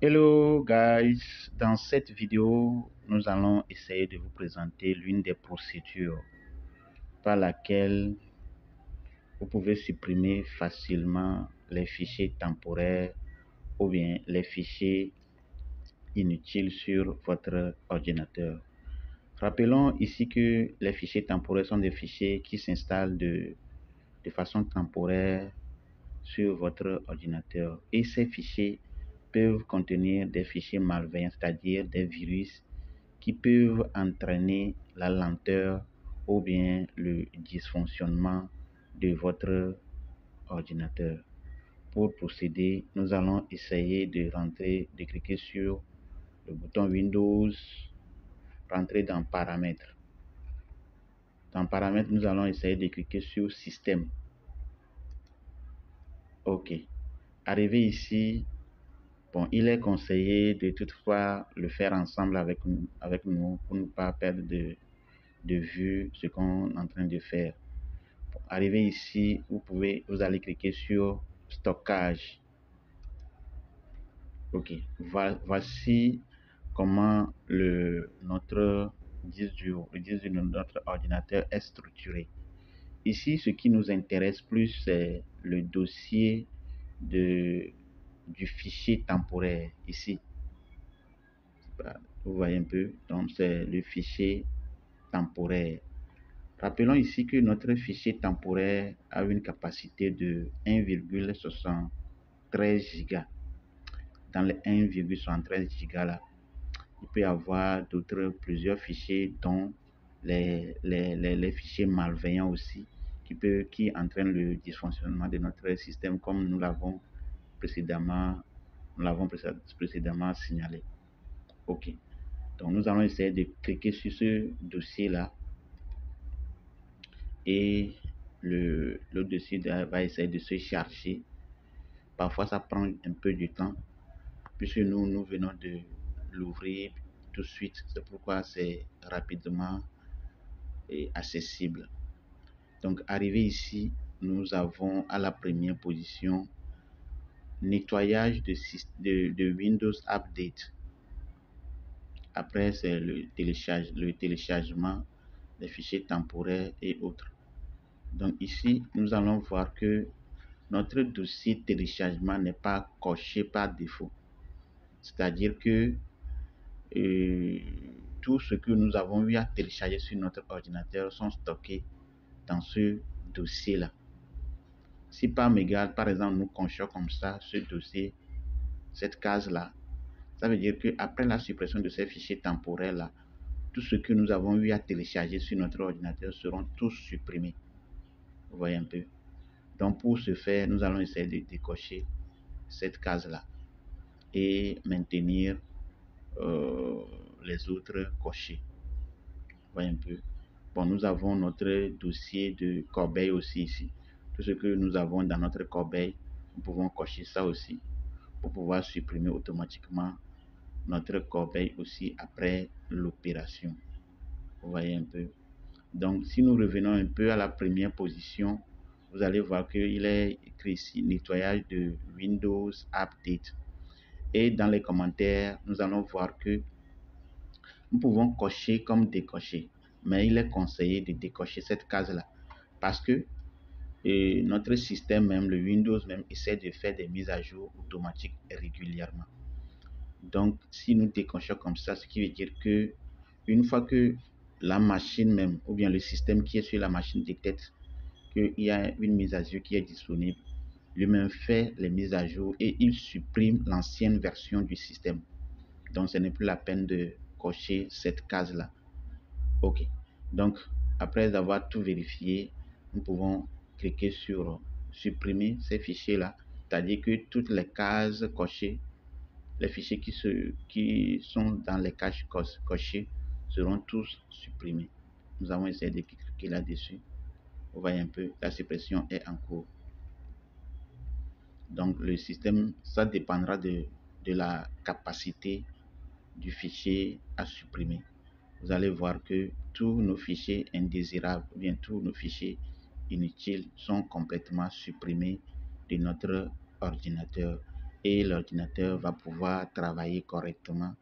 Hello guys, dans cette vidéo, nous allons essayer de vous présenter l'une des procédures par laquelle vous pouvez supprimer facilement les fichiers temporaires ou bien les fichiers inutiles sur votre ordinateur. Rappelons ici que les fichiers temporaires sont des fichiers qui s'installent de façon temporaire sur votre ordinateur et ces fichiers peuvent contenir des fichiers malveillants, c'est-à-dire des virus qui peuvent entraîner la lenteur ou bien le dysfonctionnement de votre ordinateur. Pour procéder, nous allons essayer de cliquer sur le bouton Windows, rentrer dans Paramètres. Dans Paramètres, nous allons essayer de cliquer sur Système. OK. Arrivé ici, bon, il est conseillé de toutefois le faire ensemble avec nous pour ne pas perdre de vue ce qu'on est en train de faire. Pour arriver ici, vous allez cliquer sur Stockage. OK. Voici comment notre disque dur de notre ordinateur est structuré. Ici, ce qui nous intéresse plus, c'est le dossier du fichier temporaire. Ici, vous voyez un peu, donc c'est le fichier temporaire. Rappelons ici que notre fichier temporaire a une capacité de 1,73 Go. Dans les 1,73 Go là, il peut y avoir plusieurs fichiers, dont les fichiers malveillants aussi, qui entraînent le dysfonctionnement de notre système, comme nous l'avons précédemment signalé. OK. Donc nous allons essayer de cliquer sur ce dossier là et le dossier va essayer de se charger. Parfois ça prend un peu de temps puisque nous venons de l'ouvrir tout de suite. C'est pourquoi c'est rapidement accessible. Donc arrivé ici, nous avons à la première position nettoyage de Windows Update. Après, c'est le téléchargement des fichiers temporaires et autres. Donc ici, nous allons voir que notre dossier téléchargement n'est pas coché par défaut. C'est-à-dire que tout ce que nous avons eu à télécharger sur notre ordinateur sont stockés dans ce dossier-là. Si par mégarde, par exemple, nous cochons comme ça ce dossier, cette case-là, ça veut dire qu'après la suppression de ces fichiers temporaires-là, tout ce que nous avons eu à télécharger sur notre ordinateur seront tous supprimés. Vous voyez un peu. Donc pour ce faire, nous allons essayer de décocher cette case-là et maintenir les autres cochés. Vous voyez un peu. Bon, nous avons notre dossier de corbeille aussi ici. Tout ce que nous avons dans notre corbeille, nous pouvons cocher ça aussi pour pouvoir supprimer automatiquement notre corbeille aussi après l'opération. Vous voyez un peu. Donc, si nous revenons un peu à la première position, vous allez voir qu'il est écrit ici nettoyage de Windows Update. Et dans les commentaires, nous allons voir que nous pouvons cocher comme décocher, mais il est conseillé de décocher cette case-là parce que notre système même, le Windows même, essaie de faire des mises à jour automatiques régulièrement. Donc, si nous décochons comme ça, ce qui veut dire que une fois que la machine même, ou bien le système qui est sur la machine détecte qu'il y a une mise à jour qui est disponible, lui-même fait les mises à jour et il supprime l'ancienne version du système. Donc, ce n'est plus la peine de cocher cette case-là. OK. Donc, après avoir tout vérifié, nous pouvons cliquer sur supprimer ces fichiers-là. C'est-à-dire que toutes les cases cochées, les fichiers qui sont dans les cases cochées seront tous supprimés. Nous avons essayé de cliquer là-dessus. Vous voyez un peu, la suppression est en cours. Donc le système, ça dépendra de la capacité du fichier à supprimer. Vous allez voir que tous nos fichiers indésirables, ou bien tous nos fichiers inutiles sont complètement supprimés de notre ordinateur. et l'ordinateur va pouvoir travailler correctement.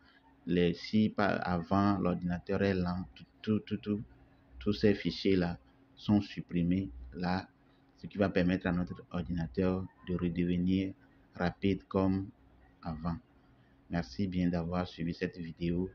Si avant l'ordinateur est lent, tous ces fichiers-là sont supprimés là, ce qui va permettre à notre ordinateur de redevenir rapide comme avant. Merci bien d'avoir suivi cette vidéo.